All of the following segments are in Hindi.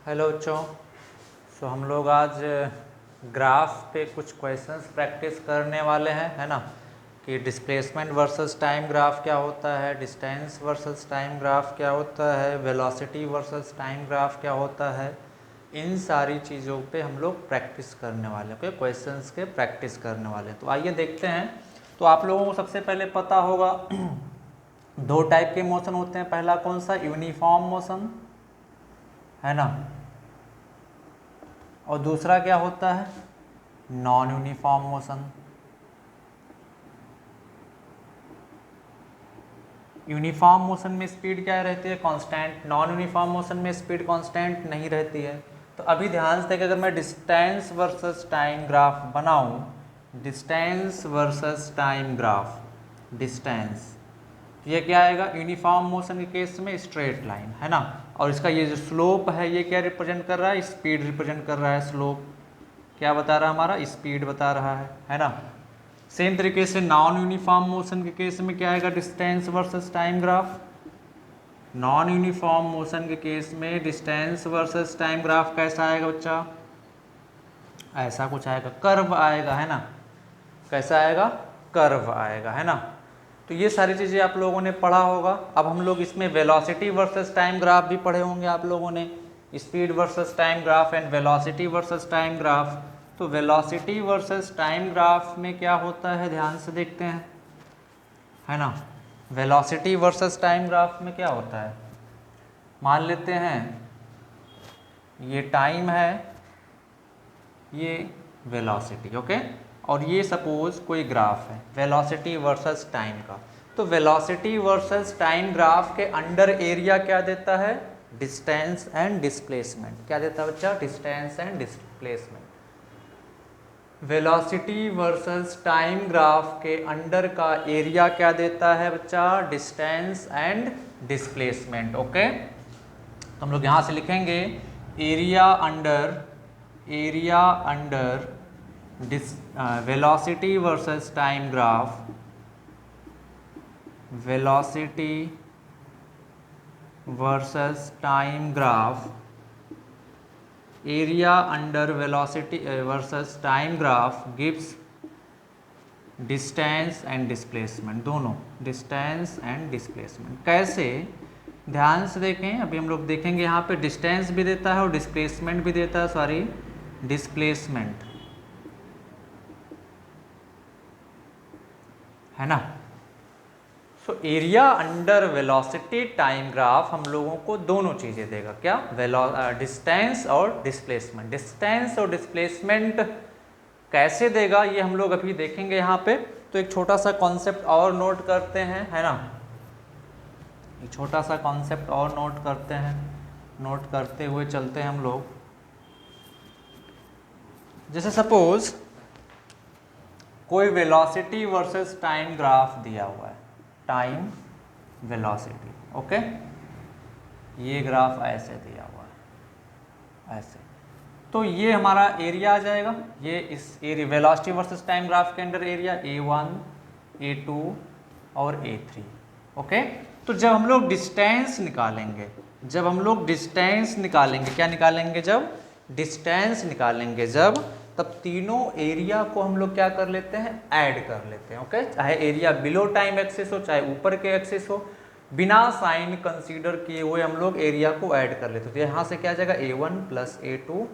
हेलो बच्चों। हम लोग आज ग्राफ पे कुछ क्वेश्चंस प्रैक्टिस करने वाले हैं, है ना, कि डिस्प्लेसमेंट वर्सेस टाइम ग्राफ क्या होता है, डिस्टेंस वर्सेस टाइम ग्राफ क्या होता है, वेलोसिटी वर्सेस टाइम ग्राफ क्या होता है। इन सारी चीज़ों पे हम लोग प्रैक्टिस करने वाले हैं, क्वेश्चंस के प्रैक्टिस करने वाले हैं। तो आइए देखते हैं। तो आप लोगों को सबसे पहले पता होगा दो टाइप के मोशन होते हैं। पहला कौन सा? यूनिफॉर्म मोशन, है ना, और दूसरा क्या होता है? Non uniform motion. Uniform motion में स्पीड क्या रहती है? कांस्टेंट। नॉन यूनिफॉर्म मोशन में स्पीड कांस्टेंट नहीं रहती है। तो अभी ध्यान से, अगर मैं डिस्टेंस वर्सेस टाइम ग्राफ बनाऊं, distance versus time graph, distance, ये क्या आएगा? यूनिफॉर्म मोशन के केस में स्ट्रेट लाइन, है ना, और इसका ये जो स्लोप है ये क्या रिप्रेजेंट कर रहा है? स्पीड रिप्रेजेंट कर रहा है। स्लोप क्या बता रहा है? हमारा स्पीड बता रहा है ना। सेम तरीके से नॉन यूनिफॉर्म मोशन के केस में क्या आएगा? Distance versus time graph. Non uniform motion के केस में डिस्टेंस वर्सेस टाइम ग्राफ कैसा आएगा बच्चा? ऐसा कुछ आएगा, कर्व आएगा, है ना। कैसा आएगा? कर्व आएगा, है ना। तो ये सारी चीज़ें आप लोगों ने पढ़ा होगा। अब हम लोग इसमें वेलोसिटी वर्सेस टाइम ग्राफ भी पढ़े होंगे आप लोगों ने, speed versus time graph and velocity versus time graph. तो वेलोसिटी वर्सेस टाइम ग्राफ में क्या होता है, ध्यान से देखते हैं, है ना। वेलोसिटी वर्सेस टाइम ग्राफ में क्या होता है? मान लेते हैं ये टाइम है, ये वेलोसिटी, ओके, और ये सपोज कोई ग्राफ है वेलोसिटी वर्सेस टाइम का। तो वेलोसिटी वर्सेस टाइम ग्राफ के अंडर एरिया क्या देता है? Distance and displacement. क्या देता है बच्चा? Distance and displacement. Velocity versus time graph के अंडर का एरिया क्या देता है बच्चा? Distance and displacement, okay. तो हम लोग यहाँ से लिखेंगे area under velocity versus time graph, velocity versus time graph, area under velocity versus time graph gives distance and displacement, दोनों डिस्टेंस एंड डिस्प्लेसमेंट। कैसे? ध्यान से देखें, अभी हम लोग देखेंगे यहाँ पे डिस्टेंस भी देता है और डिस्प्लेसमेंट भी देता है, सॉरी डिस्प्लेसमेंट, है ना। So area under velocity time graph हम लोगों को दोनों चीज़ें देगा। क्या? डिस्टेंस और डिस्प्लेसमेंट। डिस्टेंस और डिस्प्लेसमेंट कैसे देगा ये हम लोग अभी देखेंगे यहाँ पे। तो एक छोटा सा कॉन्सेप्ट और नोट करते हैं, है ना, एक छोटा सा कॉन्सेप्ट और नोट करते हैं, नोट करते हुए चलते हैं हम लोग। जैसे सपोज कोई वेलोसिटी वर्सेस टाइम ग्राफ दिया हुआ है, टाइम वेलोसिटी, ओके, ये ग्राफ ऐसे दिया हुआ है, ऐसे। तो ये हमारा एरिया आ जाएगा, ये इस area velocity versus time graph के अंडर एरिया A1, A2 और A3, ओके। तो जब हम लोग डिस्टेंस निकालेंगे, जब हम लोग डिस्टेंस निकालेंगे, क्या निकालेंगे? जब डिस्टेंस निकालेंगे, जब, तब तीनों एरिया को हम लोग क्या कर लेते हैं? ऐड कर लेते हैं, ओके। चाहे एरिया बिलो टाइम एक्सिस हो, चाहे ऊपर के एक्सिस हो, बिना साइन कंसीडर किए हुए हम लोग एरिया को ऐड कर लेते हैं। तो यहाँ से क्या आ जाएगा? A1 plus A2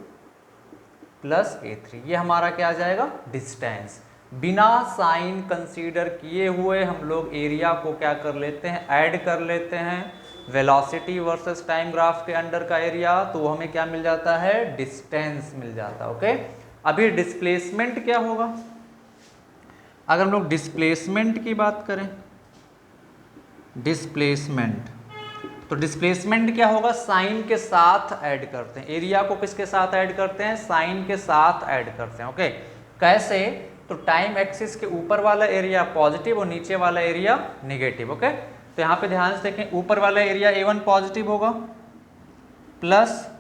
plus A3, ये हमारा क्या आ जाएगा? डिस्टेंस। बिना साइन कंसीडर किए हुए हम लोग एरिया को क्या कर लेते हैं? ऐड कर लेते हैं। वेलोसिटी वर्सेस टाइम ग्राफ के अंडर का एरिया, तो हमें क्या मिल जाता है? डिस्टेंस मिल जाता है, ओके। अभी डिस्प्लेसमेंट क्या होगा? अगर हम लोग डिस्प्लेसमेंट की बात करें, डिस्प्लेसमेंट, तो डिस्प्लेसमेंट क्या होगा? साइन के साथ ऐड करते हैं। एरिया को किसके साथ ऐड करते हैं? साइन के साथ ऐड करते हैं, ओके। कैसे? तो टाइम एक्सिस के ऊपर वाला एरिया पॉजिटिव और नीचे वाला एरिया नेगेटिव, ओके। तो यहाँ पे ध्यान से देखें, ऊपर वाला एरिया A1 पॉजिटिव होगा, प्लस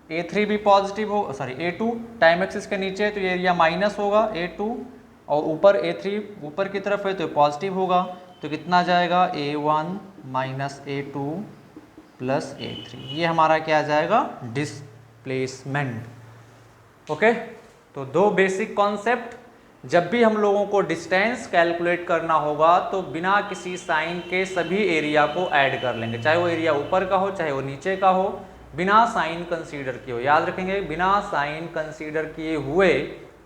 A3 भी पॉजिटिव हो, सॉरी A2 टाइम एक्सिस के नीचे, तो ये एरिया माइनस होगा A2, और ऊपर A3 ऊपर की तरफ है तो पॉजिटिव होगा। तो कितना जाएगा? A1 minus A2 plus A3, ये हमारा क्या आ जाएगा? डिस्प्लेसमेंट। ओके, तो दो बेसिक कॉन्सेप्ट। जब भी हम लोगों को डिस्टेंस कैलकुलेट करना होगा तो बिना किसी साइन के सभी एरिया को ऐड कर लेंगे, चाहे वो एरिया ऊपर का हो चाहे वो नीचे का हो, बिना साइन कंसीडर किए हो। याद रखेंगे, बिना साइन कंसीडर किए हुए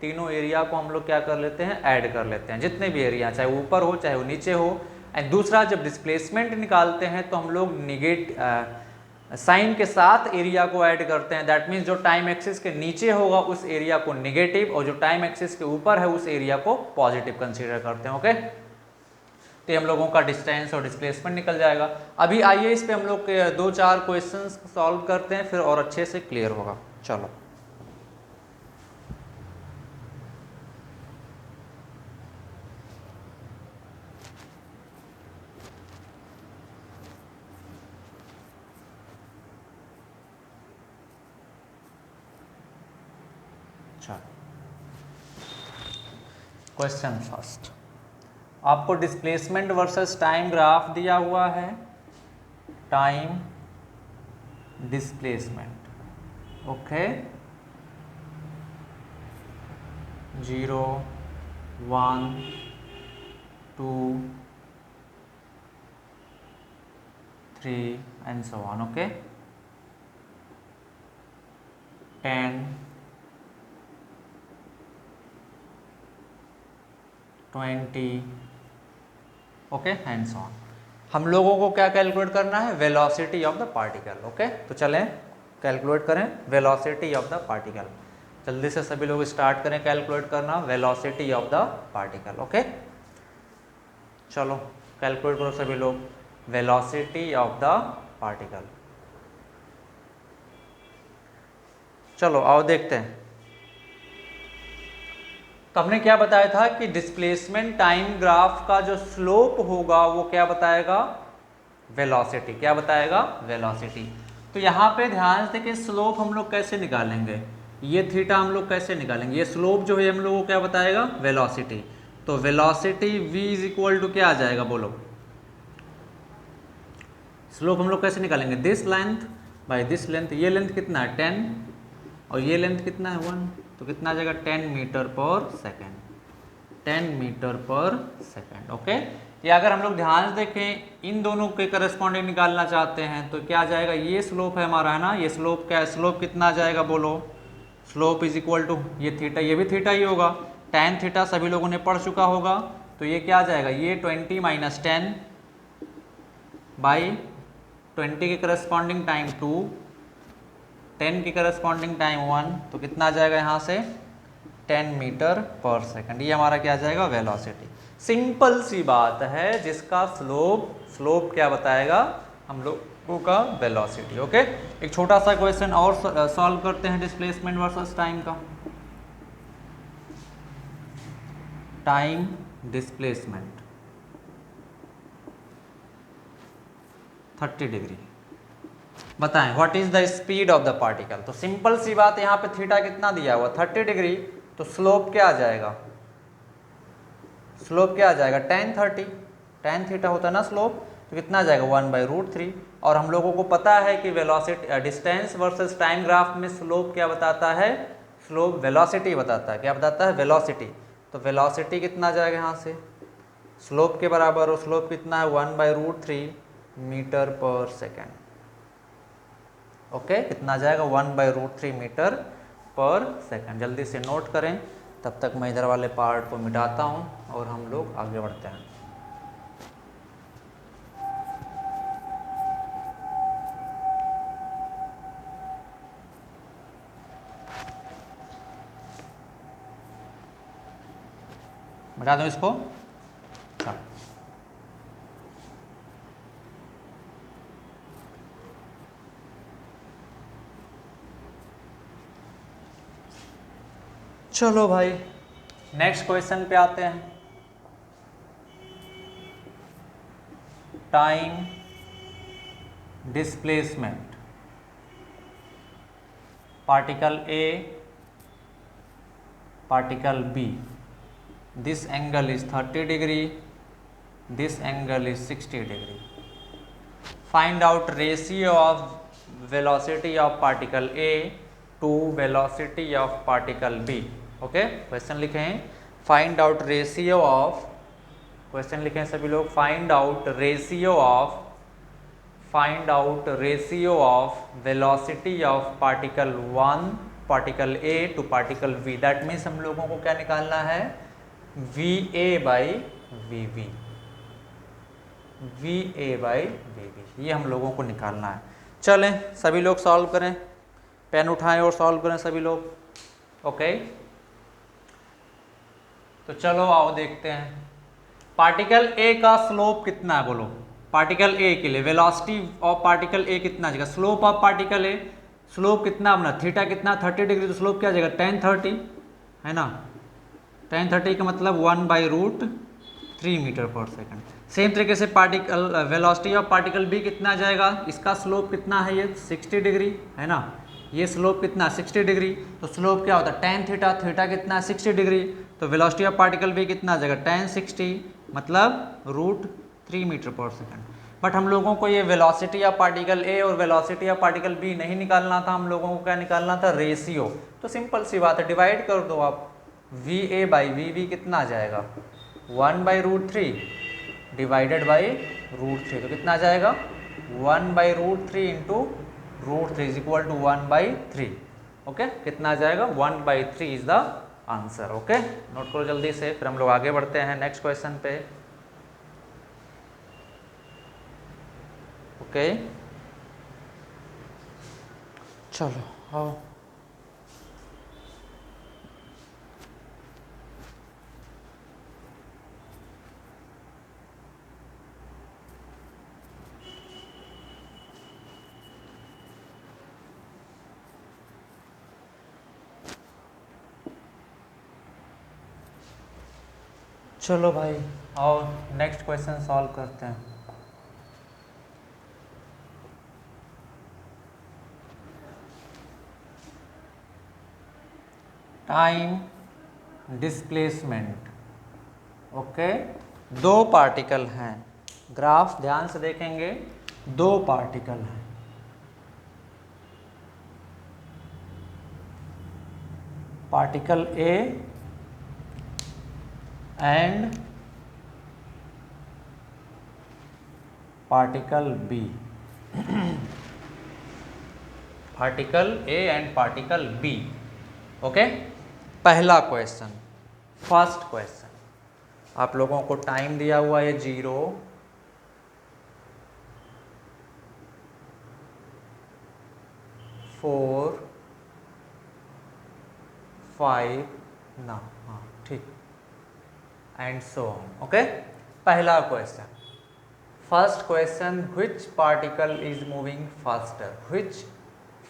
तीनों एरिया को हम लोग क्या कर लेते हैं, ऐड कर लेते हैं, जितने भी एरिया, चाहे वो ऊपर हो चाहे वो नीचे हो। एंड दूसरा, जब डिस्प्लेसमेंट निकालते हैं तो हम लोग साइन के साथ एरिया को ऐड करते हैं। दैट मीन्स जो टाइम एक्सिस के नीचे होगा उस एरिया को नेगेटिव और जो टाइम एक्सिस के ऊपर है उस एरिया को पॉजिटिव कंसीडर करते हैं। ओके, तो हम लोगों का डिस्टेंस और डिस्प्लेसमेंट निकल जाएगा। अभी आइए इस पे हम लोग के 2-4 क्वेश्चंस सॉल्व करते हैं, फिर और अच्छे से क्लियर होगा। चलो, क्वेश्चन फर्स्ट, आपको डिस्प्लेसमेंट वर्सेस टाइम ग्राफ दिया हुआ है। Time displacement, okay, 0, 1, 2, 3 and so on. Okay, 10, 20, okay and so on. हम लोगों को क्या कैलकुलेट करना है, velocity of the particle. Okay, तो चलें कैलकुलेट करें वेलोसिटी ऑफ द पार्टिकल। जल्दी से सभी लोग स्टार्ट करें कैलकुलेट करना velocity of the particle. Okay, चलो कैलकुलेट करो सभी लोग वेलोसिटी ऑफ द पार्टिकल। चलो आओ देखते हैं। तो हमने क्या बताया था कि डिस्प्लेसमेंट टाइम ग्राफ का जो स्लोप होगा वो क्या बताएगा, वेलोसिटी। क्या बताएगा, वेलोसिटी। तो यहाँ पे ध्यान से देखिए स्लोप हम लोग कैसे निकालेंगे, ये थीटा हम लोग कैसे निकालेंगे, ये स्लोप जो है हम लोग को क्या बताएगा, वेलोसिटी। तो velocity v is equal to क्या आ जाएगा, बोलो। स्लोप हम लोग कैसे निकालेंगे, this length by this length. ये लेंथ कितना है 10 और ये लेंथ कितना है 1, तो कितना आ जाएगा 10 मीटर पर सेकेंड, 10 मीटर पर सेकेंड। ओके, या अगर हम लोग ध्यान से देखें इन दोनों के करस्पॉन्डिंग निकालना चाहते हैं तो क्या आ जाएगा, ये स्लोप है हमारा, है ना, ये स्लोप क्या है, स्लोप कितना आ जाएगा बोलो, स्लोप इज इक्वल टू ये थीटा, ये भी थीटा ही होगा, tan थीटा सभी लोगों ने पढ़ चुका होगा। तो ये क्या आ जाएगा, ये 20 माइनस 10 बाई 20 के करस्पॉन्डिंग टाइम 2, 10 के करस्पॉन्डिंग टाइम 1, तो कितना आ जाएगा यहाँ से 10 मीटर पर सेकंड। ये हमारा क्या आ जाएगा, वेलोसिटी। सिंपल सी बात है, जिसका स्लोप क्या बताएगा हम लोगों का, वेलोसिटी। ओके, एक छोटा सा क्वेश्चन और सॉल्व करते हैं डिस्प्लेसमेंट वर्सेस टाइम का। टाइम डिस्प्लेसमेंट 30 डिग्री, बताएं what is the speed of the particle. तो सिंपल सी बात, यहाँ पे थीटा कितना दिया हुआ 30 डिग्री, तो स्लोप क्या आ जाएगा, स्लोप क्या आ जाएगा tan थीटा होता है ना स्लोप, तो कितना आ जाएगा 1/√3। और हम लोगों को पता है कि velocity distance versus time graph में स्लोप क्या बताता है, स्लोप वेलोसिटी बताता है। क्या बताता है, वेलोसिटी। तो वेलोसिटी कितना आ जाएगा यहाँ से, स्लोप के बराबर, और स्लोप कितना है 1/√3 मीटर पर सेकेंड। ओके, कितना आ जाएगा 1/√3 मीटर पर सेकेंड। जल्दी से नोट करें, तब तक मैं इधर वाले पार्ट को मिटाता हूँ और हम लोग आगे बढ़ते हैं। मिटा दूँ इसको, चलो भाई नेक्स्ट क्वेश्चन पे आते हैं। Time displacement, particle A, particle B, this angle is 30 degree, this angle is 60 degree. Find out ratio of velocity of particle A to velocity of particle B. Okay, question लिखे हैं find out ratio of, question लिखे हैं सभी लोग, find out ratio of velocity of particle 1 particle A to particle V. That means हम लोगों को क्या निकालना है, V A by V V, V A by V V, ये हम लोगों को निकालना है। चलें सभी लोग सॉल्व करें, पेन उठाएं और सॉल्व करें सभी लोग। ओके, तो चलो आओ देखते हैं पार्टिकल ए का स्लोप कितना है, बोलो पार्टिकल ए के लिए वेलोसिटी ऑफ पार्टिकल ए कितना आ जाएगा, slope of particle A, slope कितना अपना थीटा कितना 30 डिग्री, तो स्लोप क्या आ जाएगा tan 30 है ना, tan 30 का मतलब 1/√3 मीटर पर सेकंड। सेम तरीके से particle velocity of particle B कितना आ जाएगा, इसका स्लोप कितना है ये 60 डिग्री है ना, ये स्लोप कितना 60 डिग्री, तो स्लोप क्या होता है tan थीटा, थीटा कितना 60 डिग्री, तो वेलोसिटी ऑफ पार्टिकल बी कितना आ जाएगा tan 60 मतलब √3 मीटर पर सेकंड। बट हम लोगों को ये वेलोसिटी ऑफ पार्टिकल ए और वेलोसिटी ऑफ पार्टिकल बी नहीं निकालना था, हम लोगों को क्या निकालना था, रेशियो। तो सिंपल सी बात है, डिवाइड कर दो आप, V A by V V कितना आ जाएगा 1/√3 डिवाइडेड बाई √3, तो कितना आ जाएगा 1/√3 into √3 is equal to 1/3। Okay, कितना आ जाएगा 1/3 is the answer. Okay, note करो जल्दी से, फिर हम लोग आगे बढ़ते हैं नेक्स्ट क्वेश्चन पे। ओके, चलो आओ, चलो भाई आओ नेक्स्ट क्वेश्चन सॉल्व करते हैं। Time displacement. ओके, दो पार्टिकल हैं, ग्राफ ध्यान से देखेंगे, दो पार्टिकल हैं, particle A and particle B, particle A and particle B. Okay, पहला क्वेश्चन, फर्स्ट क्वेश्चन, आप लोगों को टाइम दिया हुआ है 0, 4, 5 ना, हाँ ठीक, एंड सो ऑन। ओके, पहला question, first question, which particle is moving faster, which,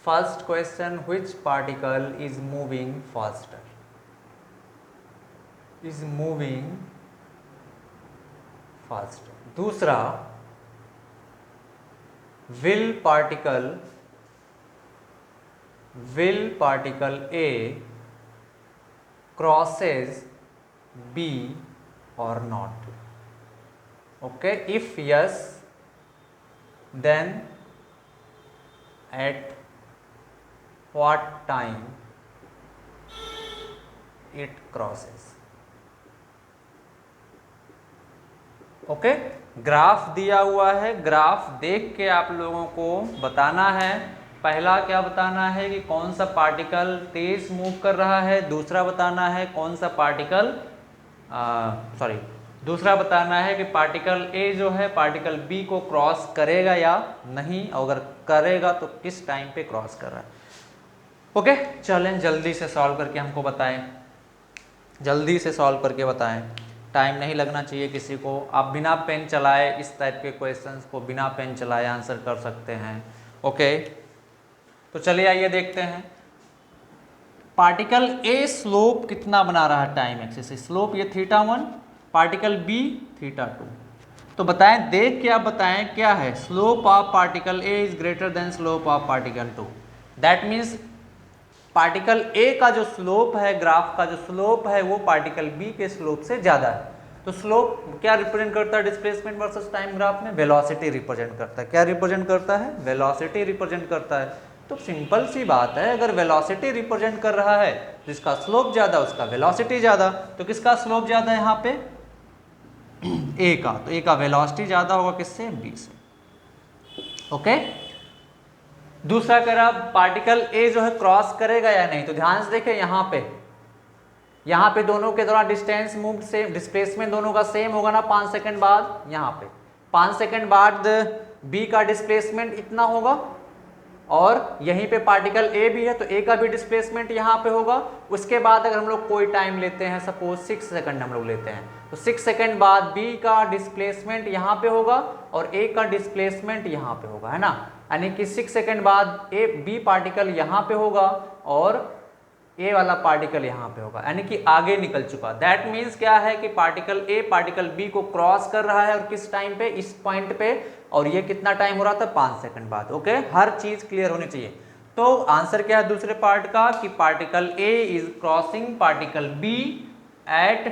first question, which particle is moving faster, is moving faster. दूसरा, will particle A crosses B or not. Okay, if yes, then at what time it crosses. Okay, graph दिया हुआ है, ग्राफ देख के आप लोगों को बताना है। पहला क्या बताना है कि कौन सा पार्टिकल तेज मूव कर रहा है, दूसरा बताना है कौन सा पार्टिकल दूसरा बताना है कि पार्टिकल ए जो है पार्टिकल बी को क्रॉस करेगा या नहीं, अगर करेगा तो किस टाइम पे क्रॉस कर रहा है। ओके, चलें जल्दी से सॉल्व करके हमको बताएं, जल्दी से सॉल्व करके बताएं, टाइम नहीं लगना चाहिए किसी को। आप बिना पेन चलाए इस टाइप के क्वेश्चंस को बिना पेन चलाए आंसर कर सकते हैं। ओके, तो चलिए आइए देखते हैं, पार्टिकल ए स्लोप कितना बना रहा है टाइम एक्सिस से, स्लोप ये θ1, पार्टिकल बी θ2। तो बताएं, देख के आप बताएं क्या है, slope of particle A is greater than slope of particle 2। That means particle A का जो स्लोप है, ग्राफ का जो स्लोप है वो पार्टिकल बी के स्लोप से ज़्यादा है। तो स्लोप क्या रिप्रेजेंट करता है डिस्प्लेसमेंट वर्सेस टाइम ग्राफ में, वेलोसिटी रिप्रेजेंट करता है। क्या रिप्रेजेंट करता है, वेलोसिटी रिप्रेजेंट करता है। तो सिंपल सी बात है, अगर वेलोसिटी रिप्रेजेंट कर रहा है जिसका स्लोप ज़्यादा उसका वेलोसिटी ज़्यादा, तो किसका स्लोप ज़्यादा है यहाँ पे? ए का, तो ए का वेलोसिटी ज़्यादा होगा किससे? बी से। ओके, दूसरा कह रहा पार्टिकल ए जो है क्रॉस करेगा या नहीं, तो ध्यान से देखें यहाँ पे दोनों के दौरान डिस्टेंस मूव सेम, डिस्प्लेसमेंट दोनों का सेम होगा ना 5 सेकंड बाद। यहाँ पे 5 सेकंड बाद बी का डिस्प्लेसमेंट इतना होगा और यहीं पे पार्टिकल ए भी है तो ए का भी डिस्प्लेसमेंट यहाँ पे होगा। उसके बाद अगर हम लोग कोई टाइम लेते हैं, सपोज 6 सेकंड हम लोग लेते हैं, तो 6 सेकंड बाद बी का डिस्प्लेसमेंट यहाँ पे होगा और ए का डिस्प्लेसमेंट यहाँ पे होगा, है ना। यानी कि 6 सेकंड बाद बी पार्टिकल यहाँ पे होगा और ए वाला पार्टिकल यहाँ पे होगा, यानी कि आगे निकल चुका। दैट मीन्स क्या है कि पार्टिकल ए पार्टिकल बी को क्रॉस कर रहा है और किस टाइम पे? इस पॉइंट पे, और ये कितना टाइम हो रहा था? 5 सेकंड बाद। ओके, हर चीज क्लियर होनी चाहिए। तो आंसर क्या है दूसरे पार्ट का कि particle A is crossing particle B at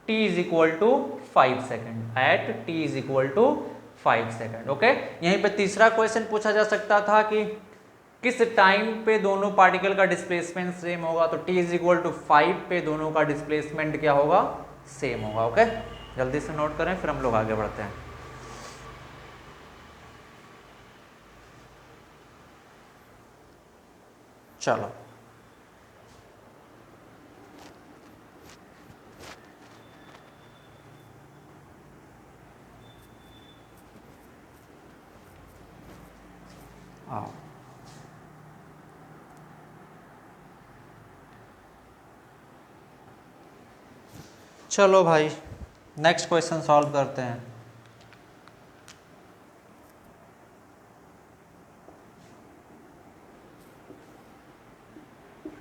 T is equal to 5 second, at T is equal to 5 second. Okay, यहीं पे तीसरा क्वेश्चन पूछा जा सकता था कि किस टाइम पे दोनों पार्टिकल का डिस्प्लेसमेंट सेम होगा, तो t इज इक्वल टू 5 पे दोनों का डिस्प्लेसमेंट क्या होगा? सेम होगा। ओके, जल्दी से नोट करें फिर हम लोग आगे बढ़ते हैं। चलो, आओ चलो भाई नेक्स्ट क्वेश्चन सॉल्व करते हैं।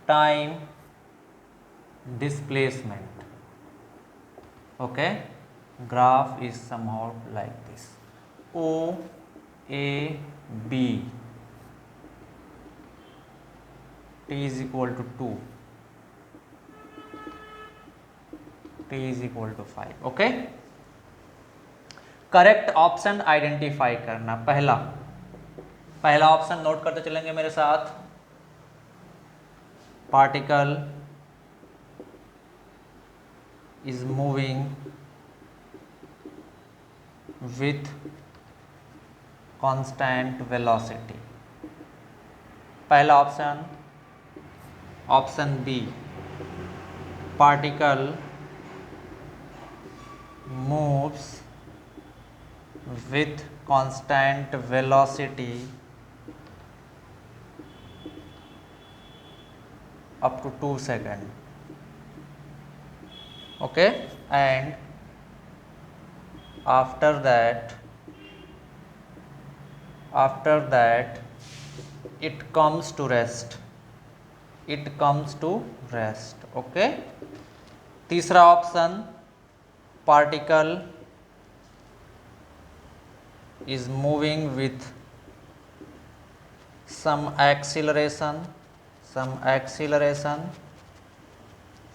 Time displacement. Okay, graph is somehow like this, O A B t is equal to 2, t is equal to 5। Okay, correct option identify करना। पहला ऑप्शन नोट करते चलेंगे मेरे साथ। Particle is moving with constant velocity, पहला option. Option B, particle moves with constant velocity up to 2 seconds। okay, and after that it comes to rest, okay। तीसरा option, particle is moving with some acceleration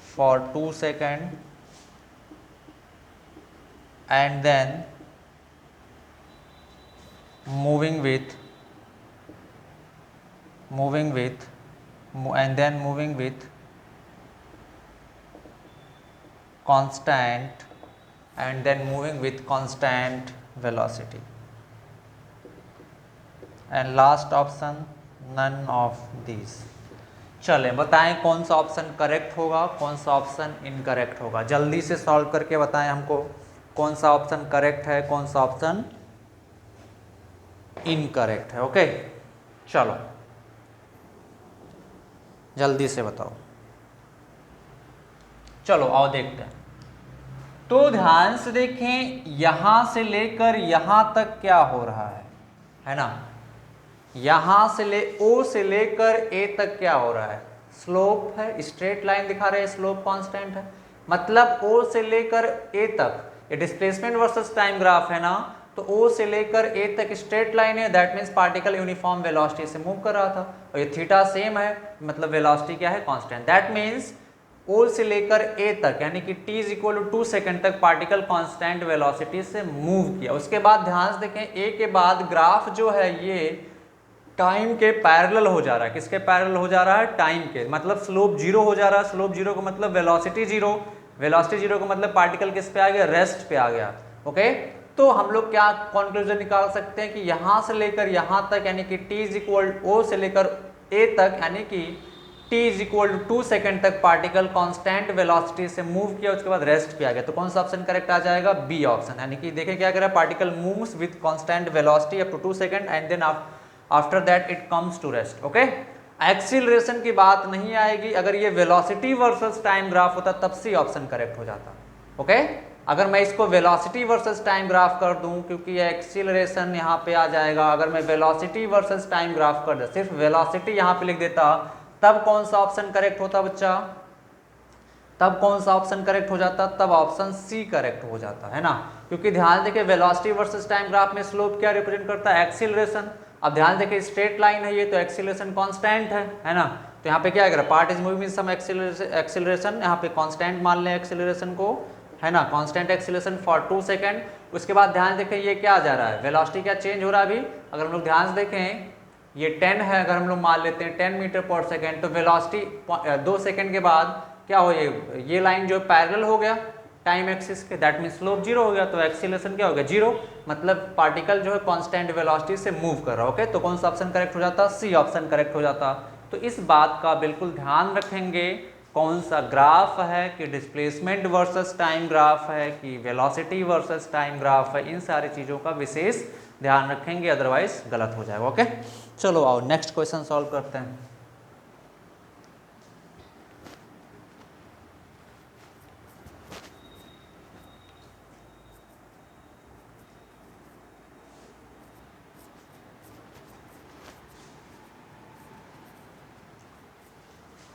for 2 seconds and then moving with constant velocity, and last option none of these। चले बताएं कौन सा ऑप्शन करेक्ट होगा, कौन सा ऑप्शन इनकरेक्ट होगा। जल्दी से सॉल्व करके बताएं हमको कौन सा ऑप्शन करेक्ट है, कौन सा ऑप्शन इनकरेक्ट है। ओके, चलो जल्दी से बताओ। चलो आओ देखते हैं। तो ध्यान से देखें, यहां से लेकर यहां तक क्या हो रहा है ना। यहां से ओ से लेकर ए तक क्या हो रहा है? स्लोप है, स्ट्रेट लाइन दिखा रहे हैं, स्लोप कांस्टेंट है। मतलब ओ से लेकर ए तक, ये डिस्प्लेसमेंट वर्सेस टाइम ग्राफ है ना, तो ओ से लेकर ए तक स्ट्रेट लाइन है। That means particle uniform velocity से मूव कर रहा था और ये थीटा सेम है, मतलब वेलोसिटी क्या है? कांस्टेंट। दैट मीन्स ओ से लेकर ए तक यानी कि t is equal to 2 second तक पार्टिकल कांस्टेंट वेलोसिटी से मूव किया। उसके बाद ध्यान से देखें, ए के बाद ग्राफ जो है ये टाइम के पैरेलल हो जा रहा है। किसके पैरेलल हो जा रहा है? टाइम के, मतलब स्लोप जीरो हो जा रहा है। स्लोप जीरो का मतलब वेलोसिटी जीरो, वेलोसिटी जीरो का मतलब पार्टिकल किस पे आ गया? रेस्ट पे आ गया। ओके, तो हम लोग क्या कंक्लूजन निकाल सकते हैं कि यहां से लेकर यहां तक, यानी कि t इज इक्वल ओ से लेकर a तक, यानी कि t is equal to 2 second तक पार्टिकल कांस्टेंट वेलोसिटी से मूव किया, उसके बाद रेस्ट पे आ गया। तो कौन सा ऑप्शन करेक्ट आ जाएगा? B option. यानी कि देखें क्या करें, particle moves with constant velocity up to 2 second and then after that it comes to rest. Okay, acceleration की बात नहीं आएगी। अगर ये वेलोसिटी वर्सेस टाइम ग्राफ होता तब सी ऑप्शन करेक्ट हो जाता। ओके, अगर मैं इसको वेलोसिटी वर्सेस टाइम ग्राफ कर दूं, क्योंकि एक्सीलरेशन यहाँ पे आ जाएगा, अगर मैं वेलोसिटी वर्सेस टाइम ग्राफ कर दे, सिर्फ वेलोसिटी यहाँ पे लिख देता, तब कौन सा ऑप्शन करेक्ट होता बच्चा? तब कौन सा ऑप्शन करेक्ट हो जाता? तब ऑप्शन सी करेक्ट हो जाता है ना, क्योंकि ध्यान देखिए वेलोसिटी वर्सेस टाइम ग्राफ में स्लोप क्या रिप्रेजेंट करता है? एक्सीलरेशन। अब ध्यान देखिए स्ट्रेट लाइन है ये, तो एक्सीलरेशन कांस्टेंट है ना, तो यहाँ पे क्या करें, part is moving some acceleration, यहाँ पे कांस्टेंट मान लें एक्सीलरेशन को, है ना, कांस्टेंट एक्सीलरेशन फॉर 2 सेकेंड। उसके बाद ध्यान देखें ये क्या आ जा रहा है, वेलोसिटी क्या चेंज हो रहा है अभी? अगर हम लोग ध्यान से देखें ये 10 है, अगर हम लोग मान लेते हैं 10 मीटर पर सेकेंड, तो वेलोसिटी 2 सेकेंड के बाद क्या हो, ये लाइन जो पैरेलल हो गया टाइम एक्सिस के, दैट मीन स्लोप जीरो हो गया, तो एक्सीलरेशन क्या हो गया? जीरो, मतलब पार्टिकल जो है कांस्टेंट वेलोसिटी से मूव कर रहा है। ओके, तो कौन सा ऑप्शन करेक्ट हो जाता? सी ऑप्शन करेक्ट हो जाता। तो इस बात का बिल्कुल ध्यान रखेंगे, कौन सा ग्राफ है कि डिस्प्लेसमेंट वर्सेस टाइम ग्राफ है कि वेलोसिटी वर्सेस टाइम ग्राफ है, इन सारी चीज़ों का विशेष ध्यान रखेंगे, अदरवाइज गलत हो जाएगा। ओके, चलो आओ नेक्स्ट क्वेश्चन सॉल्व करते हैं।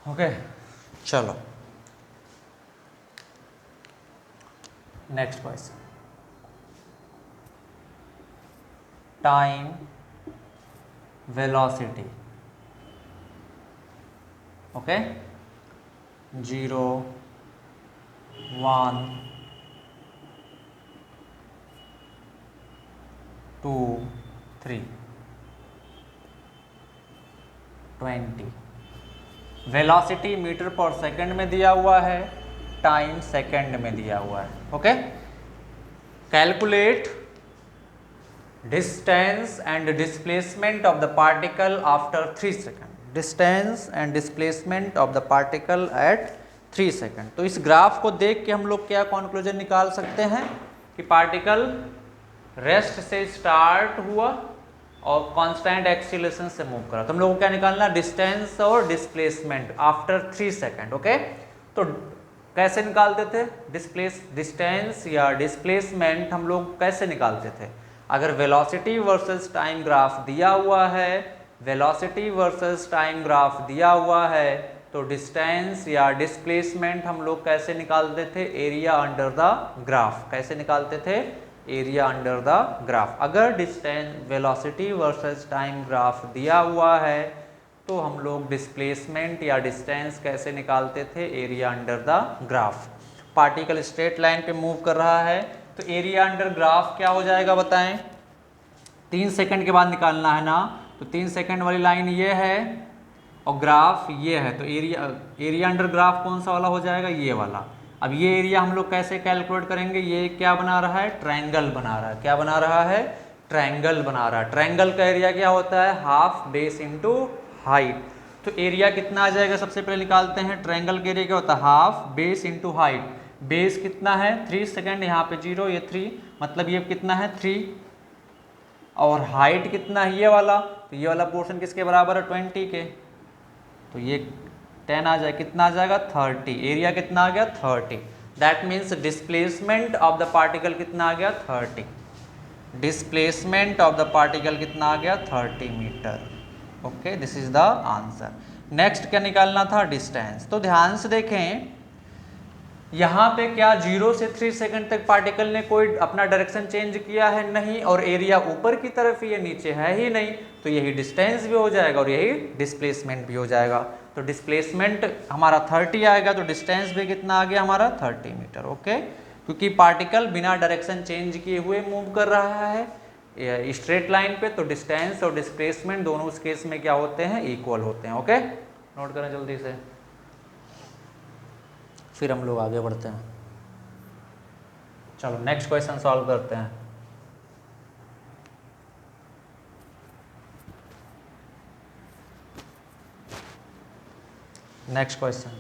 ओके, चलो next question, time velocity. Okay, 0 1 2 3 20। Velocity meter per second में दिया हुआ है, टाइम सेकंड में दिया हुआ है। Okay, calculate distance and displacement of the particle after 3 second. Distance and displacement of the particle at 3 second. तो इस ग्राफ को देख के हम लोग क्या कंक्लूजन निकाल सकते हैं कि पार्टिकल रेस्ट से स्टार्ट हुआ और कांस्टेंट एक्सीलरेशन से मूव करा। तो हम लोग को क्या निकालना? डिस्टेंस और डिस्प्लेसमेंट आफ्टर 3 सेकंड। ओके, तो कैसे निकालते थे? डिस्टेंस या डिस्प्लेसमेंट हम लोग कैसे निकालते थे? अगर वेलोसिटी वर्सेस टाइम ग्राफ दिया हुआ है, वेलोसिटी वर्सेस टाइम ग्राफ दिया हुआ है, तो डिस्टेंस या डिस्प्लेसमेंट हम लोग कैसे निकालते थे? Area under the graph. कैसे निकालते थे? Area under the graph. अगर distance velocity versus time graph दिया हुआ है तो हम लोग डिस्प्लेसमेंट या डिस्टेंस कैसे निकालते थे? Area under the graph. Particle straight line पे मूव कर रहा है तो एरिया अंडर ग्राफ क्या हो जाएगा बताएं? 3 सेकंड के बाद निकालना है ना, तो 3 सेकंड वाली लाइन ये है और ग्राफ ये है, तो एरिया अंडर ग्राफ कौन सा वाला हो जाएगा? ये वाला। अब ये एरिया हम लोग कैसे कैलकुलेट करेंगे? ये क्या बना रहा है? ट्रायंगल बना रहा है। क्या बना रहा है? ट्रायंगल बना रहा है। ट्रायंगल का एरिया क्या होता है? Half base into height. तो एरिया कितना आ जाएगा? सबसे पहले निकालते हैं। ट्रायंगल का एरिया क्या होता है? Half base into height. Base कितना है? 3 सेकेंड, यहाँ पे 0, ये 3, मतलब ये कितना है? 3। और हाइट कितना है? ये वाला, तो ये वाला पोर्शन किसके बराबर है? 20 के, तो ये 10 आ जाए, कितना आ जाएगा? 30। एरिया कितना आ गया? 30। That means displacement of the particle कितना आ गया? 30। डिस्प्लेसमेंट ऑफ द पार्टिकल कितना आ गया? 30 meter. Okay, this is the answer. Next क्या निकालना था? डिस्टेंस। तो ध्यान से देखें, यहाँ पे क्या 0 से 3 सेकंड तक पार्टिकल ने कोई अपना डायरेक्शन चेंज किया है? नहीं। और एरिया ऊपर की तरफ ही है, नीचे है ही नहीं, तो यही डिस्टेंस भी हो जाएगा और यही डिस्प्लेसमेंट भी हो जाएगा। तो डिस्प्लेसमेंट हमारा 30 आएगा, तो डिस्टेंस भी कितना आ गया हमारा? 30 मीटर। ओके, क्योंकि पार्टिकल बिना डायरेक्शन चेंज किए हुए मूव कर रहा है, स्ट्रेट लाइन पे, तो डिस्टेंस और डिस्प्लेसमेंट दोनों उस केस में क्या होते हैं, इक्वल होते हैं। ओके, नोट करें जल्दी से, फिर हम लोग आगे बढ़ते हैं। चलो नेक्स्ट क्वेश्चन सॉल्व करते हैं। Next question,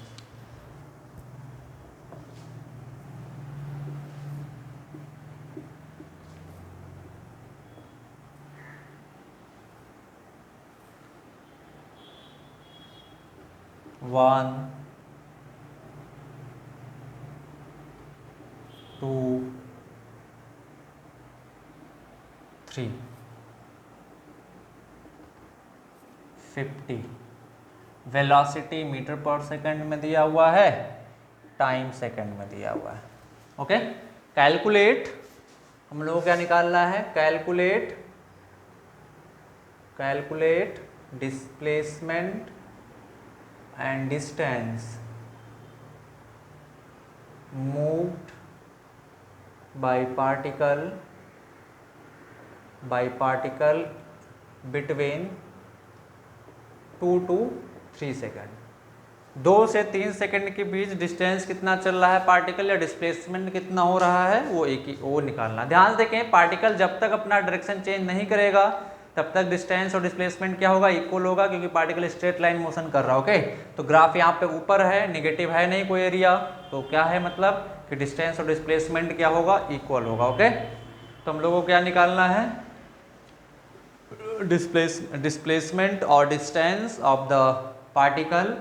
one, two, three, 50, velocity meter per second में दिया हुआ है, टाइम सेकंड में दिया हुआ है। ओके, कैलकुलेट, हम लोगों को क्या निकालना है, calculate displacement and distance moved by particle between 2 to 3 second. 2 से 3 सेकंड के बीच डिस्टेंस कितना चल रहा है पार्टिकल, या डिस्प्लेसमेंट कितना हो रहा है, वो निकालना। ध्यान से देखें, पार्टिकल जब तक अपना डायरेक्शन चेंज नहीं करेगा तब तक डिस्टेंस और डिस्प्लेसमेंट क्या होगा, इक्वल होगा, क्योंकि पार्टिकल स्ट्रेट लाइन मोशन कर रहा है। ओके, तो ग्राफ यहाँ पे ऊपर है, निगेटिव है नहीं कोई एरिया, तो क्या है मतलब कि डिस्टेंस और डिस्प्लेसमेंट क्या होगा, इक्वल होगा। ओके, तो हम लोगों को क्या निकालना है, डिस्प्लेसमेंट और distance of the particle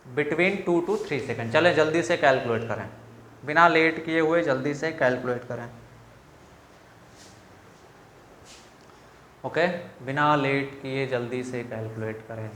between 2 to 3 second. चलें जल्दी से कैलकुलेट करें, बिना लेट किए हुए जल्दी से कैलकुलेट करें। ओके, बिना लेट किए जल्दी से कैलकुलेट करें।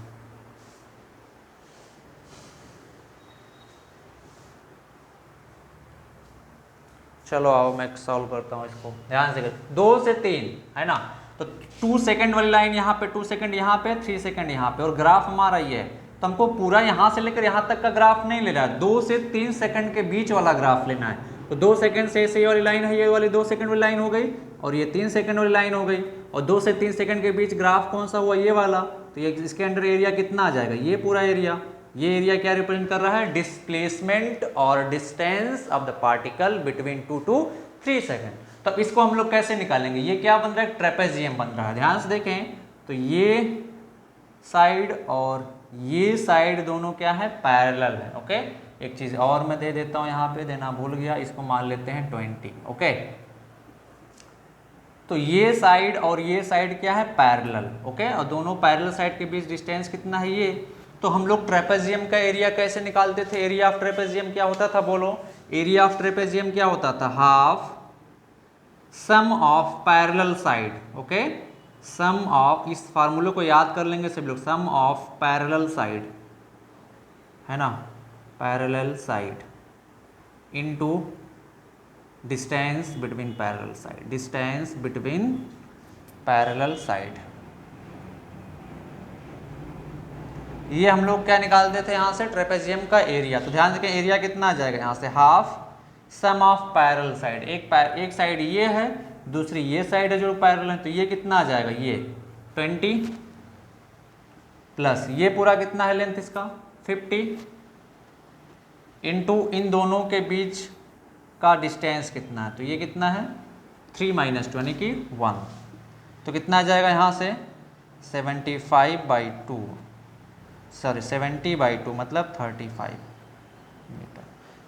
चलो आओ मैं सॉल्व करता हूँ इसको, ध्यान से 2 से 3 है ना, तो 2 सेकंड वाली लाइन यहाँ पे, 2 सेकंड यहाँ पे, 3 सेकंड यहाँ पे, और ग्राफ हमारा ये है, तो हमको पूरा यहाँ से लेकर यहाँ तक का ग्राफ नहीं लेना है, 2 से 3 सेकंड के बीच वाला ग्राफ लेना है। तो 2 सेकंड से ये वाली लाइन है, ये वाली 2 सेकंड वाली लाइन हो गई, और ये 3 सेकंड वाली लाइन हो गई, और 2 से 3 सेकंड के बीच ग्राफ कौन सा हुआ, ये वाला, तो ये इसके अंडर एरिया कितना आ जाएगा, ये पूरा एरिया। ये एरिया क्या रिप्रेजेंट कर रहा है, डिस्प्लेसमेंट और distance of the particle between 2 to 3 second. तो इसको हम लोग कैसे निकालेंगे, ये क्या बन रहा है, ट्रेपेजियम बन रहा है। ध्यान से देखें, तो ये साइड और ये साइड दोनों क्या है, पैरेलल है। ओके, एक चीज और मैं दे देता हूं, यहाँ पे देना भूल गया, इसको मान लेते हैं 20। ओके, तो ये साइड और ये साइड क्या है, पैरेलल। ओके, और दोनों पैरेलल साइड के बीच डिस्टेंस कितना है, ये। तो हम लोग ट्रेपेजियम का एरिया कैसे निकालते थे, एरिया ऑफ ट्रेपेजियम क्या होता था, बोलो, एरिया ऑफ ट्रेपेजियम क्या होता था, half sum of parallel side. Okay, sum of, इस फार्मूले को याद कर लेंगे सभी लोग, सम ऑफ पैरेलल साइड है ना, parallel side into distance between parallel side, distance between parallel side. ये हम लोग क्या निकालते थे यहाँ से, ट्रेपेजियम का एरिया। तो ध्यान रखें, एरिया कितना आ जाएगा यहाँ से, half sum of parallel side, एक साइड ये है, दूसरी ये साइड है जो पैरेलल है, तो ये कितना आ जाएगा, ये 20 प्लस ये पूरा कितना है लेंथ इसका 50 इंटू इन दोनों के बीच का डिस्टेंस कितना है, तो ये कितना है 3 - 2 यानी कि 1, तो कितना आ जाएगा यहाँ से 75/2, सॉरी 70/2 मतलब 35 मीटर।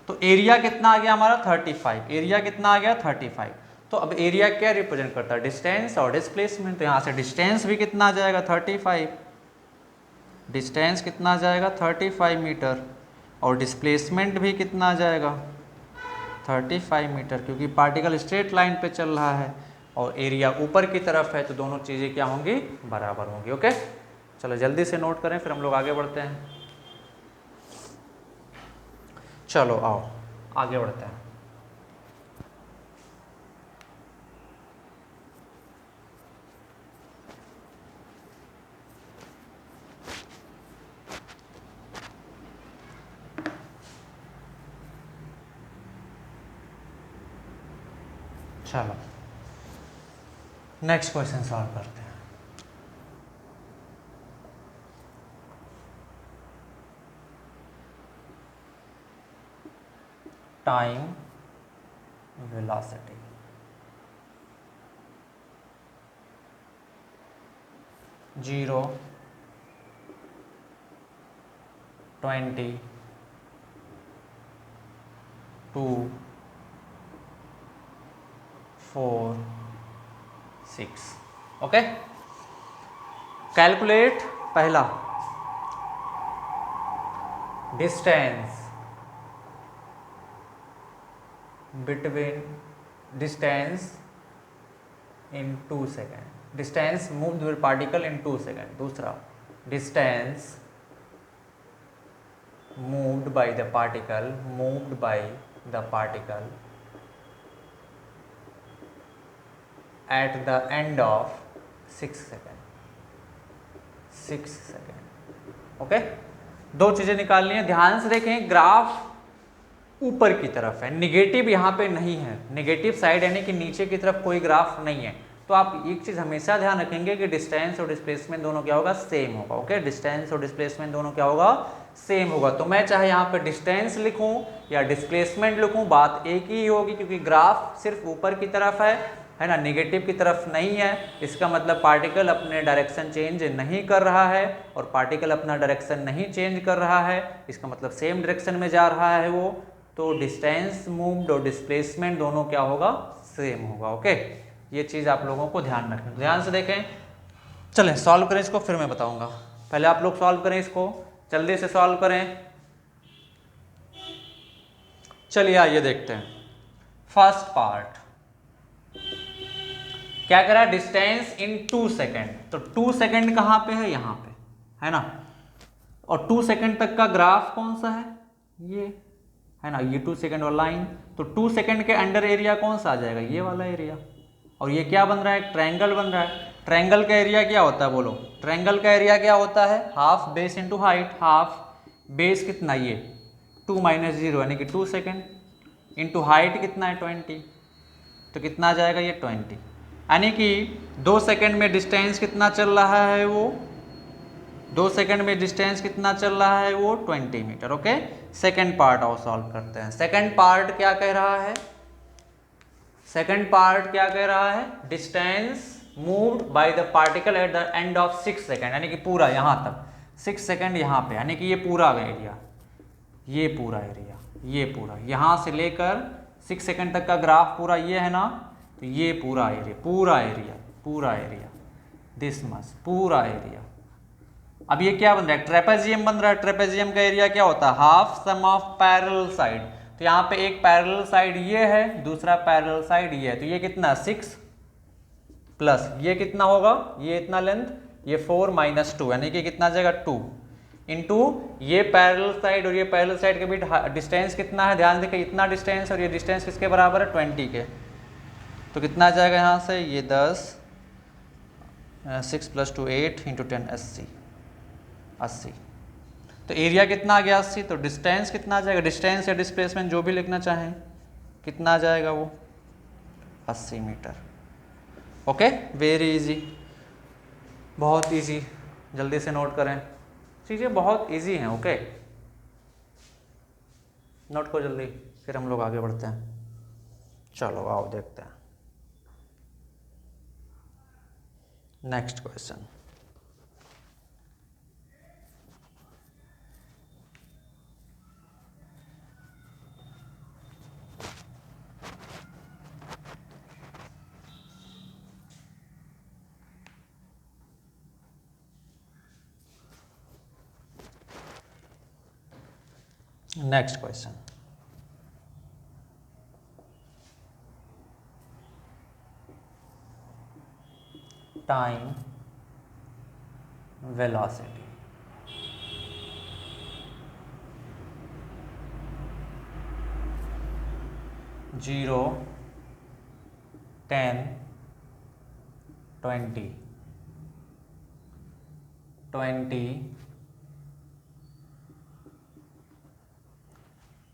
तो एरिया कितना आ गया हमारा 35, एरिया कितना आ गया 35। तो अब एरिया क्या रिप्रेजेंट करता है, डिस्टेंस और डिस्प्लेसमेंट। तो यहाँ से डिस्टेंस भी कितना आ जाएगा 35, डिस्टेंस कितना आ जाएगा 35 मीटर, और डिस्प्लेसमेंट भी कितना आ जाएगा 35 मीटर, क्योंकि पार्टिकल स्ट्रेट लाइन पे चल रहा है और एरिया ऊपर की तरफ है, तो दोनों चीज़ें क्या होंगी, बराबर होंगी। ओके, चलो जल्दी से नोट करें, फिर हम लोग आगे बढ़ते हैं। चलो आओ आगे बढ़ते हैं। चलो नेक्स्ट क्वेश्चन सॉल्व करते हैं। Time velocity, zero, 20, 2, 4, 6। Okay, calculate पहला distance between, distance in 2 second, distance moved with particle in 2 second. दूसरा distance moved by the particle at the end of 6 second. Okay, दो चीजें निकालनी है। ध्यान से देखें, ग्राफ ऊपर की तरफ है, निगेटिव यहाँ पे नहीं है, निगेटिव साइड यानी कि नीचे की तरफ कोई ग्राफ नहीं है। तो आप एक चीज हमेशा ध्यान रखेंगे कि डिस्टेंस और डिस्प्लेसमेंट दोनों क्या होगा, सेम होगा। ओके, डिस्टेंस और डिस्प्लेसमेंट दोनों क्या होगा, सेम होगा। तो मैं चाहे यहाँ पे डिस्टेंस लिखूं या डिस्प्लेसमेंट लिखूं, बात एक ही होगी, क्योंकि ग्राफ सिर्फ ऊपर की तरफ है ना, निगेटिव की तरफ नहीं है। इसका मतलब पार्टिकल अपने डायरेक्शन चेंज नहीं कर रहा है, और पार्टिकल अपना डायरेक्शन नहीं चेंज कर रहा है, इसका मतलब सेम डायरेक्शन में जा रहा है वो। तो डिस्टेंस मूव्ड और डिस्प्लेसमेंट दोनों क्या होगा, सेम होगा। ओके, ये चीज़ आप लोगों को ध्यान रखें। ध्यान से देखें, चलें सॉल्व करें इसको, फिर मैं बताऊंगा। पहले आप लोग सॉल्व करें इसको, जल्दी से सॉल्व करें। चलिए आइए देखते हैं। फर्स्ट पार्ट क्या करा, डिस्टेंस इन 2 सेकेंड। तो 2 सेकेंड कहाँ पे है, यहाँ पे है ना, और 2 सेकेंड तक का ग्राफ कौन सा है, ये है ना, ये 2 सेकेंड वाला लाइन। तो 2 सेकेंड के अंडर एरिया कौन सा आ जाएगा, ये वाला एरिया। और ये क्या बन रहा है, ट्रायंगल बन रहा है। ट्रायंगल का एरिया क्या होता है, बोलो। ट्रायंगल का एरिया क्या होता है, half base into height. Half base कितना, ये 2 माइनस 0 यानी कि 2 सेकेंड, इंटू हाइट कितना है 20, तो कितना आ जाएगा ये 20। यानी कि 2 सेकेंड में डिस्टेंस कितना चल रहा है, वो 2 सेकेंड में डिस्टेंस कितना चल रहा है, वो 20 मीटर। ओके, सेकेंड पार्ट और सॉल्व करते हैं। सेकेंड पार्ट क्या कह रहा है, सेकेंड पार्ट क्या कह रहा है, distance moved by the particle at the end of 6 second, यानी कि पूरा यहाँ तक 6 सेकेंड यहाँ पे, यानी कि ये पूरा एरिया, ये पूरा एरिया, ये पूरा यहाँ से लेकर 6 सेकेंड तक का ग्राफ पूरा ये है ना, तो ये पूरा एरिया, पूरा एरिया दिस मच, पूरा एरिया। अब ये क्या बन रहा है, ट्रेपेजियम बन रहा है। ट्रेपेजियम का एरिया क्या होता है, half sum of parallel side. तो यहाँ पे एक पैरेलल साइड ये है, दूसरा पैरेलल साइड ये है, तो ये कितना 6 प्लस ये कितना होगा, ये इतना लेंथ, ये 4 माइनस 2 यानी कि कितना आ जाएगा 2 इंटू ये पैरेलल साइड और ये पैरेलल साइड के बीच डिस्टेंस कितना है, ध्यान देखिए, इतना डिस्टेंस और ये डिस्टेंस किसके बराबर है, 20 के। तो कितना आ जाएगा यहाँ से, ये 10, 6 + 2 8 इंटू 10 80। तो एरिया कितना आ गया 80। तो डिस्टेंस कितना आ जाएगा, डिस्टेंस या डिस्प्लेसमेंट जो भी लिखना चाहें, कितना आ जाएगा वो 80 मीटर। ओके, वेरी इजी, बहुत इजी, जल्दी से नोट करें, चीज़ें बहुत इजी हैं। ओके, नोट को जल्दी, फिर हम लोग आगे बढ़ते हैं। चलो आओ देखते हैं next question. Next question, time velocity, zero, 10, 20, 20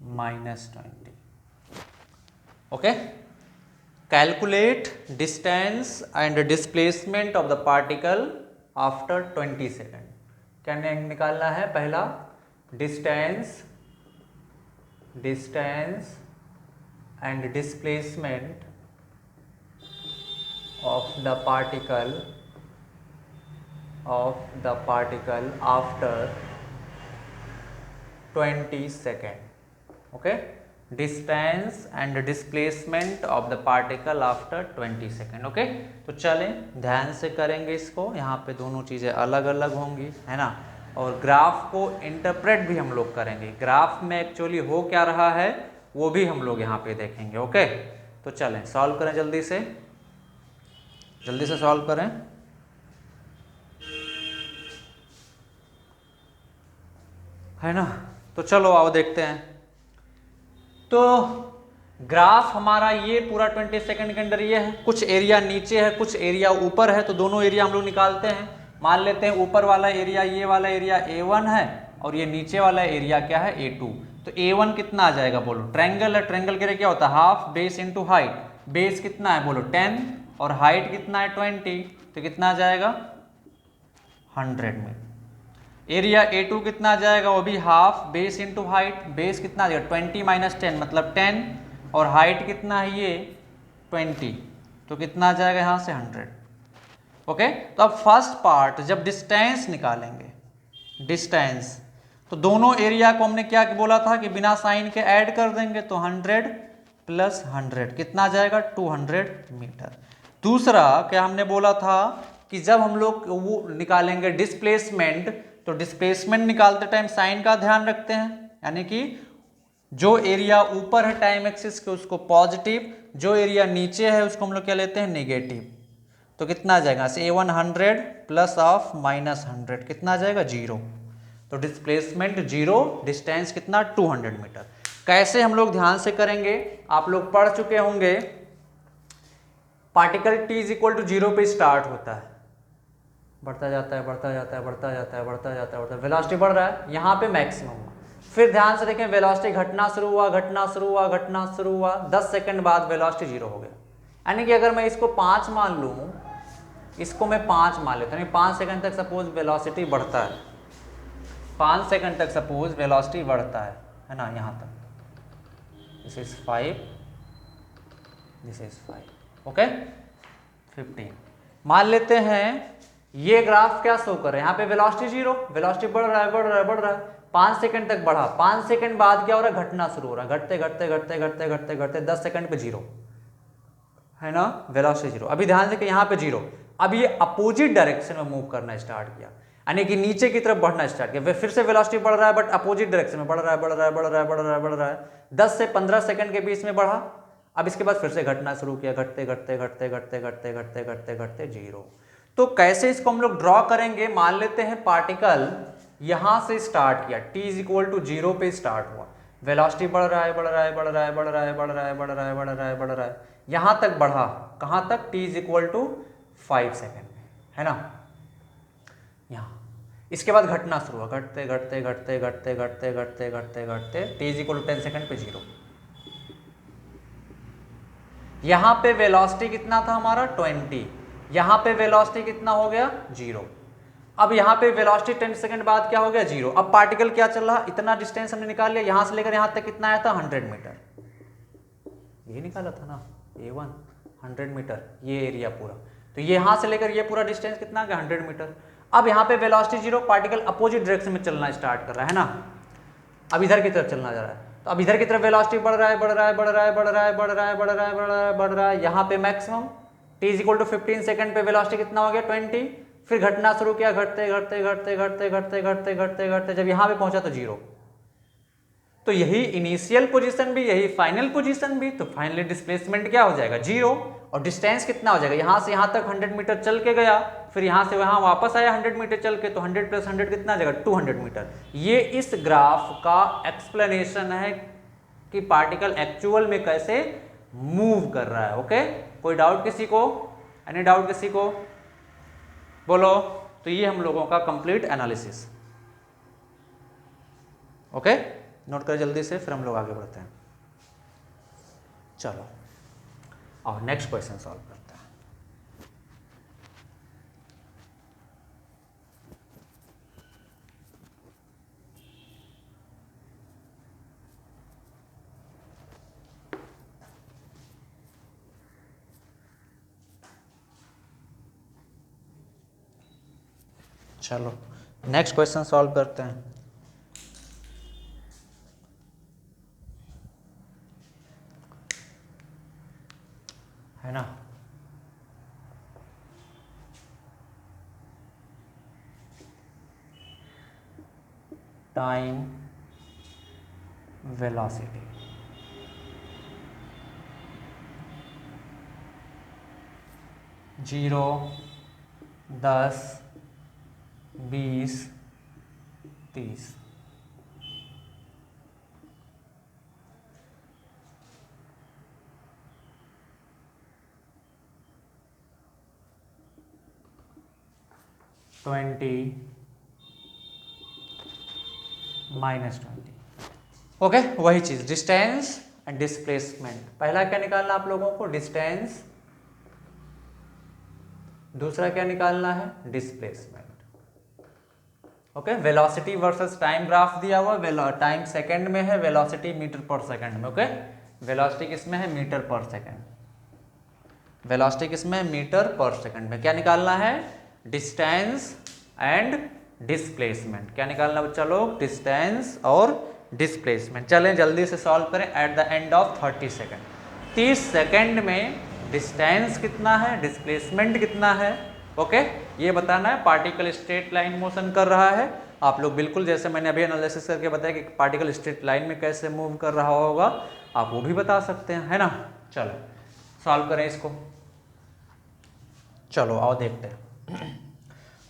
-20। Okay, calculate distance and displacement of the particle after 20 second. क्या निकालना है? पहला distance and displacement of the particle after 20 second. Okay, distance and displacement of the particle after 20 second. Okay, तो चलें ध्यान से करेंगे इसको। यहाँ पे दोनों चीज़ें अलग अलग होंगी, है ना। और ग्राफ को इंटरप्रेट भी हम लोग करेंगे। ग्राफ में एक्चुअली हो क्या रहा है वो भी हम लोग यहाँ पे देखेंगे। ओके, तो चलें सॉल्व करें, जल्दी से सॉल्व करें। है ना, तो चलो आओ देखते हैं। तो ग्राफ हमारा ये पूरा 20 सेकंड के अंदर ये है, कुछ एरिया नीचे है, कुछ एरिया ऊपर है, तो दोनों एरिया हम लोग निकालते हैं। मान लेते हैं ऊपर वाला एरिया, ये वाला एरिया A1 है और ये नीचे वाला एरिया क्या है? A2। तो A1 कितना आ जाएगा बोलो? ट्रायंगल है, ट्रायंगल के लिए क्या होता है? Half base into height. Base कितना है बोलो? 10 और हाइट कितना है? 20। तो कितना आ जाएगा? 100 में। एरिया A2 कितना आ जाएगा? वो भी half base into height. Base कितना आ जाएगा? 20 माइनस 10 मतलब 10 और हाइट कितना है? ये 20। तो कितना आ जाएगा यहाँ से? 100। ओके, तो अब फर्स्ट पार्ट जब डिस्टेंस निकालेंगे, डिस्टेंस, तो दोनों एरिया को हमने क्या बोला था कि बिना साइन के ऐड कर देंगे। तो 100 प्लस 100 कितना आ जाएगा? 200 मीटर। दूसरा क्या हमने बोला था कि जब हम लोग वो निकालेंगे डिस्प्लेसमेंट, तो डिस्प्लेसमेंट निकालते टाइम साइन का ध्यान रखते हैं, यानी कि जो एरिया ऊपर है टाइम एक्सिस के उसको पॉजिटिव, जो एरिया नीचे है उसको हम लोग क्या लेते हैं? नेगेटिव। तो कितना आ जाएगा? A1 100 प्लस ऑफ माइनस 100 कितना आ जाएगा? 0। तो डिस्प्लेसमेंट 0, डिस्टेंस कितना? 200 मीटर। कैसे हम लोग ध्यान से करेंगे? आप लोग पढ़ चुके होंगे, particle t is equal to 0 पे स्टार्ट होता है, बढ़ता जाता है, बढ़ता जाता है, बढ़ता जाता है, बढ़ता जाता है, वेलोसिटी बढ़ रहा है, यहाँ पे मैक्सिमम हुआ। फिर ध्यान से देखें, वेलोसिटी घटना शुरू हुआ, घटना शुरू हुआ, घटना शुरू हुआ, 10 सेकंड बाद वेलोसिटी 0 हो गया। यानी कि अगर मैं इसको 5 मान लूँ, इसको मैं 5 मान लेता हूँ, 5 सेकंड तक सपोज वेलोसिटी बढ़ता है, 5 सेकंड तक सपोज वेलोसिटी बढ़ता है ना, यहाँ तक। This is 5, this is 5, okay 15। मान लेते हैं ये ग्राफ क्या शो कर रहे हैं? यहाँ पे वेलोसिटी 0, वेलोसिटी बढ़ रहा है, बढ़ रहा है, बढ़ रहा है, 5 सेकंड तक बढ़ा। 5 सेकंड बाद क्या हो रहा है? घटना शुरू हो रहा है, घटते घटते घटते घटते घटते घटते 10 सेकंड पे 0, है ना, वेलोसिटी 0। अभी ध्यान से कि यहाँ पे 0, अब ये अपोजिट डायरेक्शन में मूव करना स्टार्ट किया, यानी कि नीचे की तरफ बढ़ना स्टार्ट किया। फिर से वेलोसिटी बढ़ रहा है, बट अपोजिट डायरेक्शन में बढ़ रहा है, बढ़ रहा है, बढ़ रहा है, बढ़ रहा है, बढ़ रहा है, 10 से 15 सेकंड के बीच में बढ़ा। अब इसके बाद फिर से घटना शुरू किया, घटते घटते घटते घटते घटते घटते घटते घटते 0। तो कैसे इसको हम लोग ड्रॉ करेंगे? मान लेते हैं पार्टिकल यहां से स्टार्ट किया, t इज इक्वल टू 0 पे स्टार्ट हुआ, वेलोसिटी बढ़ रहा है, बढ़ रहा है, बढ़ रहा है, बढ़ रहा है, बढ़ रहा है, बढ़ रहा है, बढ़ रहा है, बढ़ रहा है, यहां तक बढ़ा, कहां तक? t is equal to 5 second, है ना, यहां। इसके बाद घटना शुरू हुआ, घटते घटते घटते घटते घटते घटते घटते घटते t is equal to 10 second पे 0। यहां पे वेलोसिटी कितना था हमारा? 20, यहां पे वेलोसिटी कितना हो गया? 0। अब यहाँ पे वेलोसिटी 10 सेकंड बाद क्या हो गया? 0। अब पार्टिकल क्या चल रहा? इतना डिस्टेंस हमने निकाल लिया, यहां से लेकर यहां तक कितना आया था? 100 मीटर। ये निकाला था ना A1, 100 मीटर, ये एरिया पूरा। तो ये यहां से लेकर ये पूरा डिस्टेंस कितना आ गया? 100 मीटर। अब यहाँ पे वेलोसिटी 0, पार्टिकल अपोजिट डायरेक्शन में चलना स्टार्ट कर रहा है ना, अब इधर की तरफ चलना जा रहा है। तो अब इधर की तरफ वेलोसिटी बढ़ रहा है, बढ़ रहा है, बढ़ रहा है, बढ़ रहा है, बढ़ रहा है, बढ़ रहा है, बढ़ रहा है, बढ़ रहा है, यहाँ पे maximum t is equal to 15 second पे वेलोसिटी कितना हो गया? 20। फिर घटना शुरू किया, घटते घटते घटते घटते घटते घटते घटते घटते जब यहाँ पे पहुंचा तो 0। तो यही इनिशियल पोजीशन भी, यही फाइनल पोजीशन भी। तो फाइनली डिस्प्लेसमेंट क्या हो जाएगा? 0। और डिस्टेंस कितना हो जाएगा? यहाँ से यहाँ तक 100 मीटर चल के गया, फिर यहाँ से वहाँ वापस आया 100 मीटर चल के, तो 100 प्लस 100 कितना आ जाएगा? 200 मीटर। ये इस ग्राफ का एक्सप्लेनेशन है कि पार्टिकल एक्चुअल में कैसे मूव कर रहा है। ओके, कोई डाउट किसी को? एनी डाउट किसी को? बोलो। तो ये हम लोगों का कंप्लीट एनालिसिस। ओके, नोट कर जल्दी से, फिर हम लोग आगे बढ़ते हैं। चलो, और नेक्स्ट क्वेश्चन सॉल्व करते हैं। चलो नेक्स्ट क्वेश्चन सॉल्व करते हैं। है ना, टाइम वेलोसिटी, जीरो, 10, 20, 30। -20 ओके, वही चीज डिस्टेंस एंड डिस्प्लेसमेंट। पहला क्या निकालना आप लोगों को, डिस्टेंस, दूसरा क्या निकालना है, displacement. Okay, velocity versus time graph दिया हुआ, टाइम सेकंड में है, वेलोसिटी मीटर पर सेकंड में। ओके, वेलोसिटी किसमें है, मीटर पर सेकंड, वेलोसिटी किसमें है, मीटर पर सेकंड में। क्या निकालना है, डिस्टेंस एंड डिस्प्लेसमेंट। क्या निकालना बच्चा लोग, डिस्टेंस और डिस्प्लेसमेंट। चलें जल्दी से सॉल्व करें। At the end of 30 second, 30 second में डिस्टेंस कितना है, डिस्प्लेसमेंट कितना है, ओके ये बताना है। पार्टिकल स्ट्रेट लाइन मोशन कर रहा है, आप लोग बिल्कुल जैसे मैंने अभी एनालिसिस करके बताया कि पार्टिकल स्ट्रेट लाइन में कैसे मूव कर रहा होगा, आप वो भी बता सकते हैं, है ना। चलो सॉल्व करें इसको। चलो आओ देखते हैं।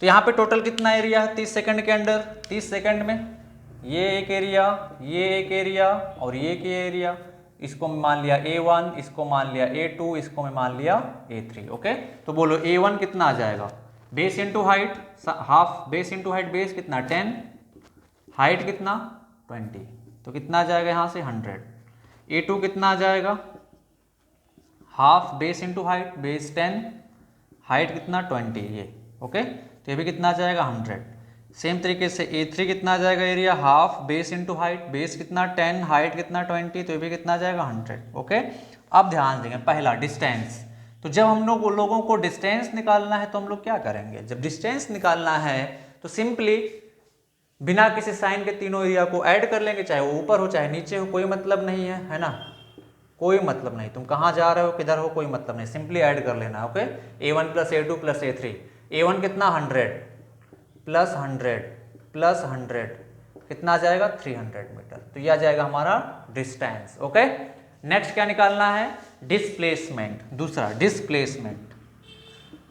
तो यहाँ पे टोटल कितना एरिया है 30 सेकंड के अंदर, 30 सेकंड में ये एक एरिया, ये एक एरिया और ये एक एरिया। इसको मैं मान लिया A1, इसको मान लिया A2, इसको मैं मान लिया A3। ओके, तो बोलो A1 कितना आ जाएगा, base into height, half base into height, base कितना 10, हाइट कितना 20, तो कितना आ जाएगा यहाँ से 100। A2 कितना आ जाएगा, half base into height, base 10, height कितना 20, ये ओके, तो ये भी कितना आ जाएगा 100। सेम तरीके से A3 कितना आ जाएगा area, half base into height, base कितना 10, हाइट कितना 20, तो ये भी कितना आ जाएगा 100। ओके, अब ध्यान देंगे पहला डिस्टेंस। तो जब हम लोगों को डिस्टेंस निकालना है तो हम लोग क्या करेंगे, जब डिस्टेंस निकालना है तो सिंपली बिना किसी साइन के तीनों एरिया को ऐड कर लेंगे, चाहे वो ऊपर हो चाहे नीचे हो, कोई मतलब नहीं है ना, कोई मतलब नहीं, तुम कहाँ जा रहे हो किधर हो कोई मतलब नहीं, सिंपली ऐड कर लेना। Okay, A1 plus A2 plus A3, A1 कितना 100 प्लस 100 प्लस 100 कितना आ जाएगा 300 मीटर, तो यह आ जाएगा हमारा डिस्टेंस। ओके, नेक्स्ट क्या निकालना है, डिस्प्लेसमेंट, दूसरा डिस्प्लेसमेंट।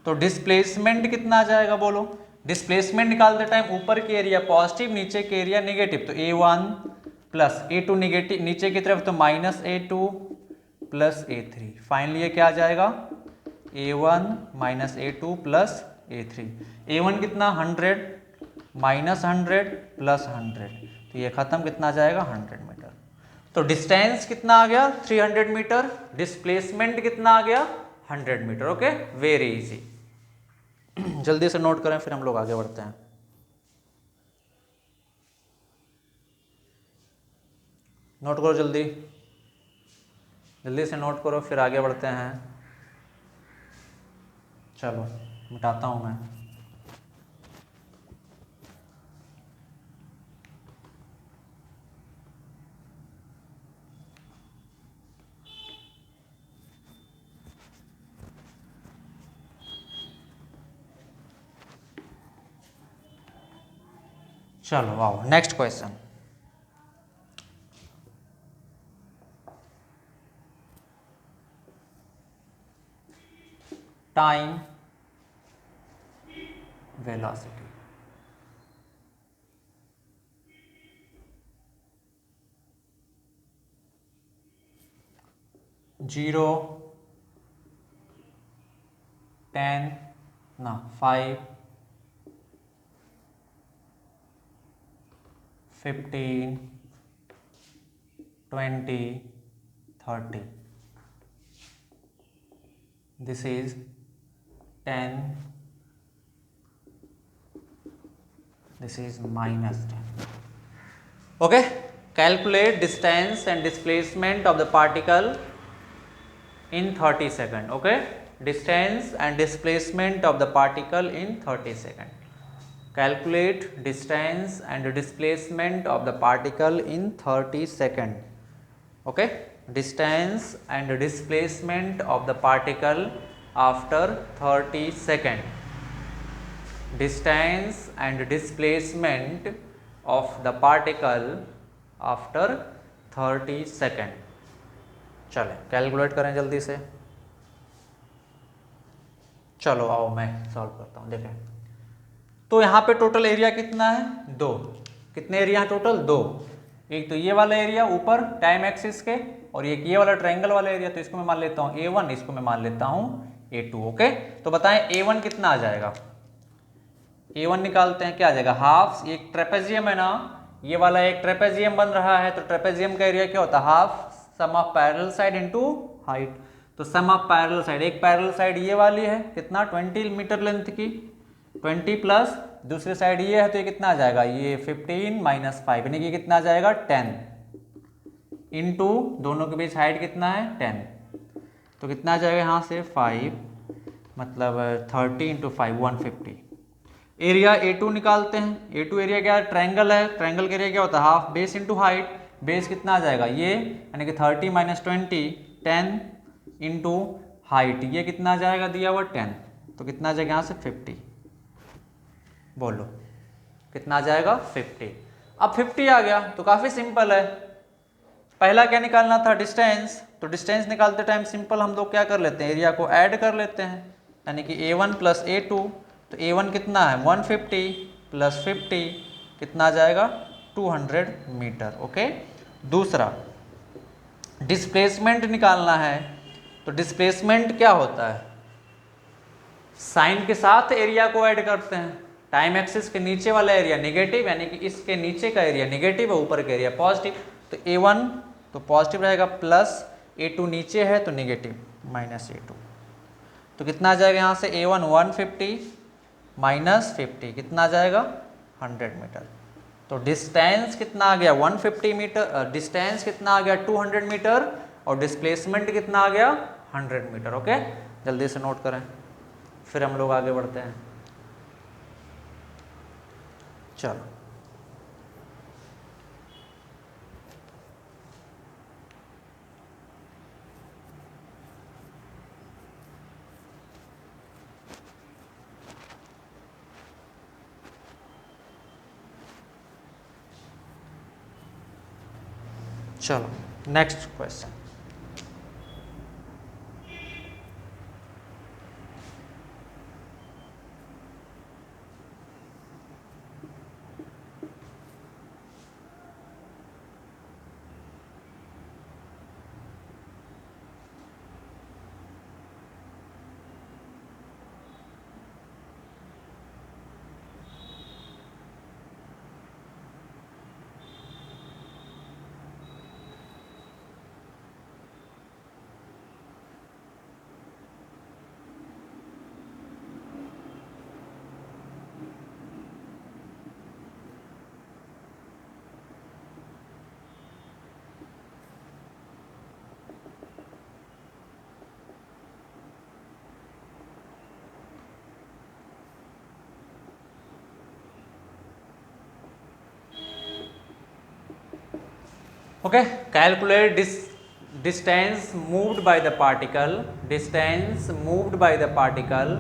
तो डिस्प्लेसमेंट कितना आ जाएगा बोलो, डिस्प्लेसमेंट निकालते टाइम ऊपर के एरिया पॉजिटिव, नीचे के एरिया नेगेटिव, तो A1 प्लस A2 नेगेटिव नीचे की तरफ तो minus A2 plus A3, finally ये क्या आ जाएगा A1 minus A2 plus A3। A1 कितना 100 माइनस 100 प्लस 100, तो ये खत्म, कितना आ जाएगा 100 मीटर। तो डिस्टेंस कितना आ गया 300 मीटर, डिस्प्लेसमेंट कितना आ गया 100 मीटर। Okay, very easy. जल्दी से नोट करें फिर हम लोग आगे बढ़ते हैं। नोट करो जल्दी, जल्दी से नोट करो फिर आगे बढ़ते हैं। चलो मिटाता हूं मैं। चलो आओ next question. Time velocity, zero, 10 ना 5, 15, 20, 30। This is 10, this is -10. Okay, calculate distance and displacement of the particle in 30 seconds. Okay, distance and displacement of the particle in 30 seconds. Calculate distance and displacement of the particle in 30 seconds. Okay, distance and displacement of the particle after 30 seconds. Distance and displacement of the particle after 30 second. चले कैलकुलेट करें जल्दी से. चलो आओ मैं सॉल्व करता हूँ. देखें तो यहाँ पे टोटल एरिया कितना है? 2. कितने एरिया हैं टोटल? 2. एक तो ये वाला एरिया ऊपर टाइम एक्सिस के, और एक ये वाला ट्रायंगल वाला एरिया. तो इसको मैं मान लेता हूँ A1, इसको मैं मान लेता हूँ A2. ओके, तो बताएं A1 कितना आ जाएगा? A1 निकालते हैं, क्या आ जाएगा? हाफ. एक ट्रेपेजियम है ना, ये वाला एक ट्रेपेजियम बन रहा है, तो ट्रेपेजियम का एरिया क्या होता है? Half sum of parallel side into height. तो सम ऑफ पैरेलल साइड, एक पैरेलल साइड ये वाली है कितना? 20 मीटर लेंथ की, 20 प्लस दूसरी साइड ये है, तो ये कितना आ जाएगा? ये 15 माइनस 5 यानी कि कितना आ जाएगा? 10 इनटू दोनों के बीच हाइट कितना है? 10. तो कितना आ जाएगा यहाँ से? 5 मतलब 30 इंटू 5 150. एरिया A2 निकालते हैं. A2 एरिया क्या है? ट्रायंगल है, ट्रायंगल का एरिया क्या होता है? Half base into height. Base कितना आ जाएगा? ये यानी कि 30 माइनस 20 10 इंटू हाइट, ये कितना आ जाएगा? दिया हुआ 10. तो कितना आ जाएगा यहाँ से? 50. बोलो कितना आ जाएगा? 50. अब 50 आ गया तो काफ़ी सिंपल है. पहला क्या निकालना था? डिस्टेंस. तो डिस्टेंस निकालते टाइम सिंपल हम लोग क्या कर लेते हैं? एरिया को ऐड कर लेते हैं, यानी कि A1 प्लस A2. तो A1 कितना है? 150 प्लस 50 कितना आ जाएगा? 200 मीटर. ओके. दूसरा डिस्प्लेसमेंट निकालना है. तो डिस्प्लेसमेंट क्या होता है? साइन के साथ एरिया को ऐड करते हैं. टाइम एक्सिस के नीचे वाला एरिया नेगेटिव, यानी कि इसके नीचे का एरिया नेगेटिव है, ऊपर का एरिया पॉजिटिव. तो A1 तो पॉजिटिव रहेगा, प्लस A2 नीचे है तो नेगेटिव, माइनस A2. तो कितना आ जाएगा यहाँ से? A1 150 माइनस 50 कितना आ जाएगा? 100 मीटर. तो डिस्टेंस कितना आ गया? 150 मीटर. डिस्टेंस कितना आ गया? 200 मीटर. और डिस्प्लेसमेंट कितना आ गया? 100 मीटर. ओके, जल्दी से नोट करें, फिर हम लोग आगे बढ़ते हैं. चलो चलो next question. Okay, calculate distance moved by the particle. Distance moved by the particle.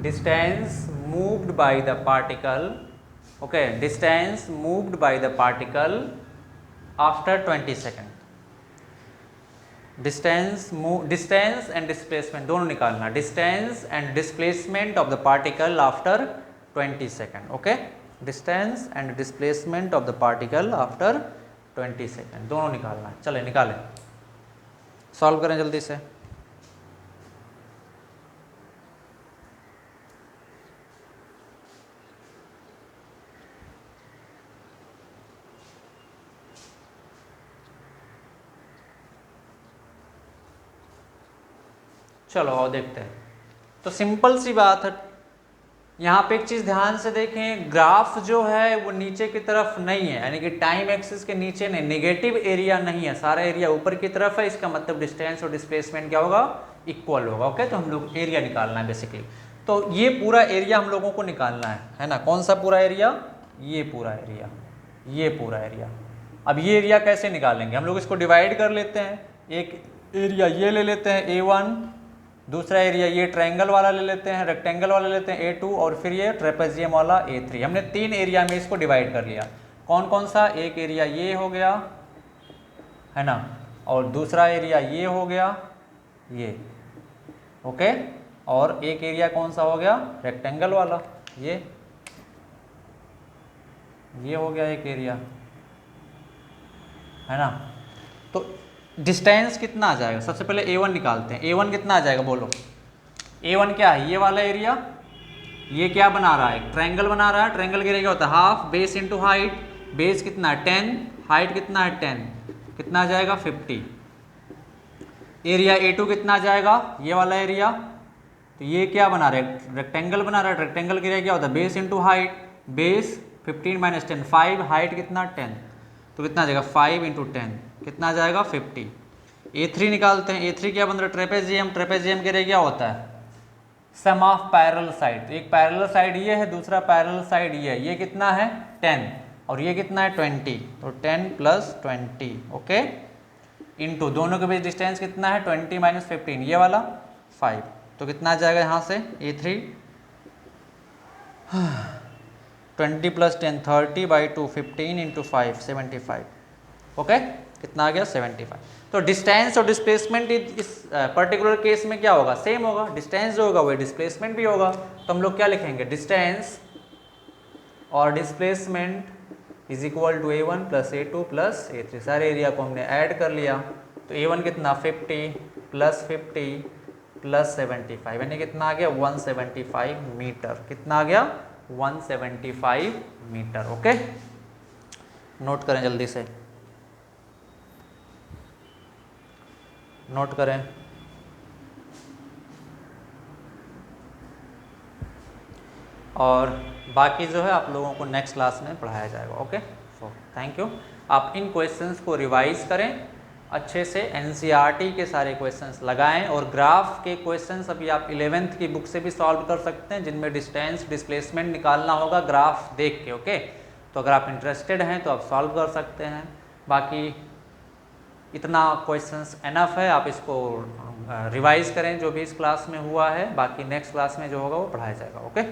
Distance moved by the particle. Okay, distance moved by the particle after 20 seconds. distance and displacement दोनों निकालना. distance and displacement of the particle after 20 seconds. Okay, distance and displacement of the particle after 20 second दोनों निकालना है. चले निकालें, सॉल्व करें जल्दी से. चलो और देखते हैं। तो सिंपल सी बात है, यहाँ पे एक चीज़ ध्यान से देखें, ग्राफ जो है वो नीचे की तरफ नहीं है, यानी कि टाइम एक्सिस के नीचे नहीं, नेगेटिव एरिया नहीं है, सारा एरिया ऊपर की तरफ है। इसका मतलब डिस्टेंस और डिस्प्लेसमेंट क्या होगा, इक्वल होगा। ओके, तो हम लोग एरिया निकालना है बेसिकली। तो ये पूरा एरिया हम लोगों को निकालना है ना। कौन सा पूरा एरिया, ये पूरा एरिया, ये पूरा एरिया। अब ये एरिया कैसे निकालेंगे, हम लोग इसको डिवाइड कर लेते हैं। एक एरिया ये ले लेते हैं A1, दूसरा एरिया ये ट्रायंगल वाला ले लेते हैं, रेक्टेंगल वाला ले लेते हैं A2, और फिर ये ट्रेपेजियम वाला A3। हमने 3 एरिया में इसको डिवाइड कर लिया। कौन कौन सा, एक एरिया ये हो गया है ना, और दूसरा एरिया ये हो गया ये, ओके, और एक एरिया कौन सा हो गया, रेक्टेंगल वाला, ये हो गया एक एरिया, है ना। तो डिस्टेंस कितना आ जाएगा, सबसे पहले A1 निकालते हैं। A1 कितना आ जाएगा बोलो, A1 क्या है, ये वाला एरिया, ये क्या बना रहा है, ट्रायंगल बना रहा है। ट्रायंगल का एरिया क्या होता है, half base into height. Base कितना है 10, हाइट कितना है 10, कितना आ जाएगा 50। एरिया A2 कितना आ जाएगा, ये वाला एरिया, तो ये क्या बना रहा है, रेक्टेंगल बना रहा है। रेक्टेंगल का एरिया क्या होता है, base into height. Base 15 minus 10 5, height कितना 10, तो कितना आ जाएगा 5 इंटू 10, कितना आ जाएगा 50। A3 निकालते हैं। A3 क्या बन रहा है, ट्रेपेजियम। ट्रेपेजियम के लिए क्या होता है, सम ऑफ पैरेलल साइड। एक पैरेलल साइड ये है, दूसरा पैरेलल साइड ये है। ये कितना है 10 और ये कितना है 20, तो 10 प्लस 20, ओके, इंटू दोनों के बीच डिस्टेंस कितना है 20 माइनस 15, ये वाला 5, तो कितना आ जाएगा यहाँ से A3 20 प्लस 10 30/2 15 इंटू 5 75, ओके, कितना आ गया 75। तो डिस्टेंस और डिस्प्लेसमेंट इस पर्टिकुलर केस में क्या होगा, सेम होगा। डिस्टेंस जो होगा वही डिस्प्लेसमेंट भी होगा। तो हम लोग क्या लिखेंगे, डिस्टेंस और displacement is equal to A1 plus A2 plus A3। सारे एरिया को हमने ऐड कर लिया। तो A1 कितना 50 प्लस 50 प्लस 75, यानी कितना आ गया 175 मीटर। कितना आ गया 175 मीटर, ओके। नोट करें जल्दी से, नोट करें। और बाकी जो है आप लोगों को नेक्स्ट क्लास में पढ़ाया जाएगा, ओके। So thank you. आप इन क्वेश्चंस को रिवाइज करें अच्छे से, NCERT के सारे क्वेश्चंस लगाएं, और ग्राफ के क्वेश्चंस अभी आप 11th की बुक से भी सॉल्व कर सकते हैं, जिनमें डिस्टेंस डिस्प्लेसमेंट निकालना होगा ग्राफ देख के, ओके। तो अगर आप इंटरेस्टेड हैं तो आप सॉल्व कर सकते हैं। बाकी इतना क्वेश्चंस एनफ है, आप इसको रिवाइज करें जो भी इस क्लास में हुआ है। बाकी नेक्स्ट क्लास में जो होगा वो पढ़ाया जाएगा, ओके।